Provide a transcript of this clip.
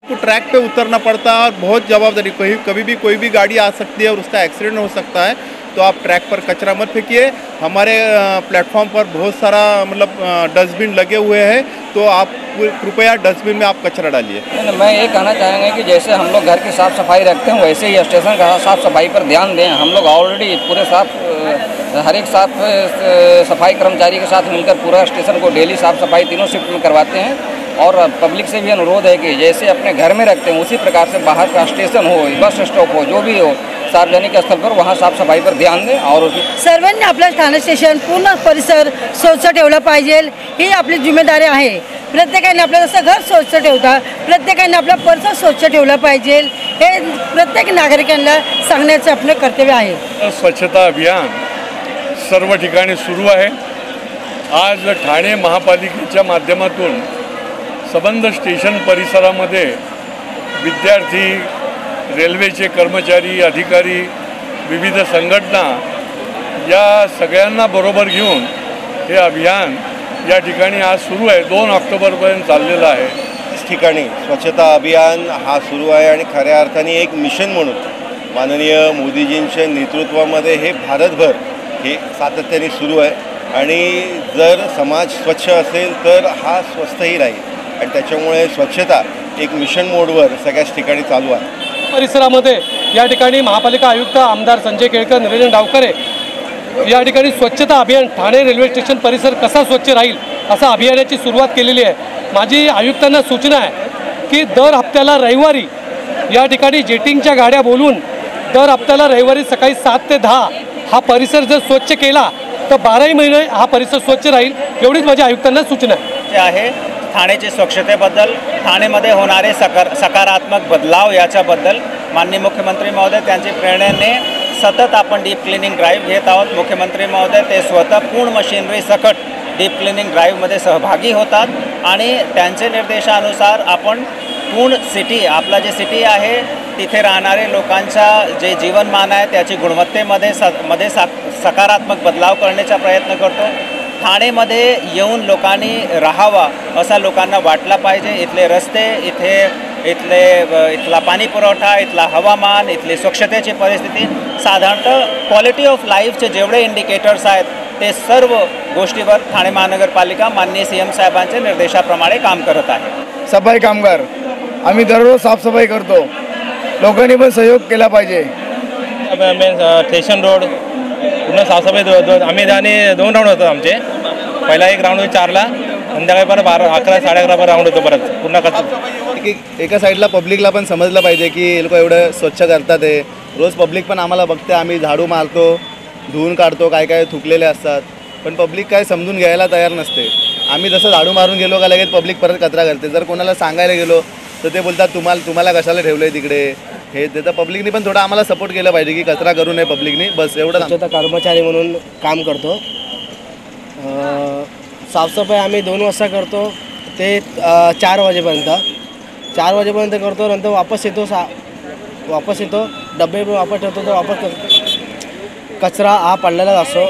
को ट्रैक पे उतरना पड़ता है और बहुत जवाबदारी, कभी भी कोई भी गाड़ी आ सकती है और उसका एक्सीडेंट हो सकता है। तो आप ट्रैक पर कचरा मत फेंकिए। हमारे प्लेटफॉर्म पर बहुत सारा मतलब डस्टबिन लगे हुए हैं, तो आप कृपया डस्टबिन में आप कचरा डालिए। मैं ये कहना चाहेंगे कि जैसे हम लोग घर की साफ़ सफाई रखते हैं वैसे ही स्टेशन का साफ़ सफाई पर ध्यान दें। हम लोग ऑलरेडी पूरे हर एक साफ सफाई कर्मचारी के साथ मिलकर पूरा स्टेशन को डेली साफ़ सफाई तीनों शिफ्ट में करवाते हैं। और पब्लिक से भी अनुरोध है कि जैसे अपने घर में रखते हैं उसी प्रकार से बाहर का स्टेशन हो, बस स्टॉप हो, जो भी हो, सार्वजनिक स्थल पर वहाँ साफ सफाई पर ध्यान दें। और सर्वांनी आपलं ठाणे स्टेशन पूर्ण परिसर स्वच्छ ठेवलं पाहिजे, ही आपली जिम्मेदारी आहे। प्रत्येकाने आपलं जसं घर स्वच्छ ठेवता प्रत्येकाने आपला परिसर स्वच्छ ठेवला पाहिजे, हे प्रत्येक नागरिकांना सांगण्याचे आपले कर्तव्य आहे। स्वच्छता अभियान सर्व ठिकाणी सुरू आहे। आज ठाणे महापालिकेच्या माध्यमातून संबंध स्टेशन परिसरामध्ये विद्यार्थी, रेल्वेचे कर्मचारी, अधिकारी, विविध संघटना या सगळ्यांना बरोबर घेऊन हे अभियान या ठिकाणी आज सुरू आहे। 2 ऑक्टोबरपर्यंत चाललेलं आहे। इस ठिकाणी स्वच्छता अभियान हा सुरू आहे आणि खऱ्या अर्थाने एक मिशन म्हणून माननीय मोदीजींच्या नेतृत्वामध्ये हे भारतभर हे सातत्याने सुरू आहे। आणि जर समाज स्वच्छ असेल तर हा स्वस्थही राहील आणि त्याच्यामुळे स्वच्छता एक मिशन मोडवर सगळ्याच ठिकाणी चालू आहे। परिसरामध्ये या ठिकाणी महापालिका आयुक्त आमदार संजय केळकर, निरंजन डावकरे या ठिकाणी स्वच्छता अभियान ठाणे रेल्वे स्टेशन परिसर कसा स्वच्छ राहील असा अभियानाची सुरुवात केलेली आहे। माझी आयुक्तांना सूचना आहे की दर हप्त्याला रविवारी या ठिकाणी जेटिंगच्या गाड्या बोलून दर हप्त्याला रविवारी सकाळी 7 ते 10 हा परिसर जर स्वच्छ केला तर 12ही महिने हा परिसर स्वच्छ राहील, एवढीच माझ्या आयुक्तांना सूचना आहे। ठाण्याच्या स्वच्छतेबद्दल, ठाणेमध्ये होणारे सकारात्मक बदलाव याच्याबद्दल माननीय मुख्यमंत्री महोदय त्यांची प्रेरणेने सतत आपण डीप क्लिनिंग ड्राईव्ह घेत आहोत। मुख्यमंत्री महोदय ते स्वतः पूर्ण मशिनरी सकट डीप क्लिनिंग ड्राईव्हमध्ये सहभागी होतात आणि त्यांचे निर्देशानुसार आपण पूर्ण सिटी, आपला जे सिटी आहे तिथे राहणारे लोकांच्या जे जीवनमान आहे त्याची गुणवत्तेमध्ये सकारात्मक बदलाव करण्याचा प्रयत्न करतो। ठाणेमध्ये येऊन लोकांनी राहावा असा लोकांना वाटला पाहिजे। इथले रस्ते, इथला पाणी पुरवठा, इथला हवामान, इथली स्वच्छतेची परिस्थिती, साधारणतः क्वालिटी ऑफ लाईफचे जेवढे इंडिकेटर्स आहेत ते सर्व गोष्टीवर ठाणे महानगरपालिका माननीय CM साहेबांच्या निर्देशाप्रमाणे काम करत आहे। सफाई कामगार आम्ही दररोज साफसफाई करतो, लोकांनी पण सहयोग केला पाहिजे। स्टेशन रोड पूर्ण साफसफाई आम्ही आणि 2 राऊंड होतात आमचे। पहिला एक राऊंड 4ला, संध्याकाळी परत 12, 11, 11:30 राऊंड होतो परत पूर्ण कचरा। एका साईडला पब्लिकला पण समजलं पाहिजे की हे लोक एवढं स्वच्छ करतात आहे। रोज पब्लिक पण आम्हाला बघते, आम्ही झाडू मारतो, धुवून काढतो, काय काय थुकलेले असतात, पण पब्लिक काय समजून घ्यायला तयार नसते। आम्ही जसं झाडू मारून गेलो का लगेच पब्लिक परत कचरा करते। जर कोणाला सांगायला गेलो तर ते बोलतात तुम्हाला कशाला ठेवलं आहे तिकडे हे। तर पब्लिकनी पण थोडा आम्हाला सपोर्ट केला पाहिजे की कचरा करू नये पब्लिकनी, बस एवढं। स्वच्छता कर्मचारी म्हणून काम करतो। साफसफाई आम्ही 2 वाजता करतो ते 4 वाजेपर्यंत करतो। नंतर वापस येतो डबे वापस ठेवतो, तर वापस कचरा हा पडलेलाच असतो।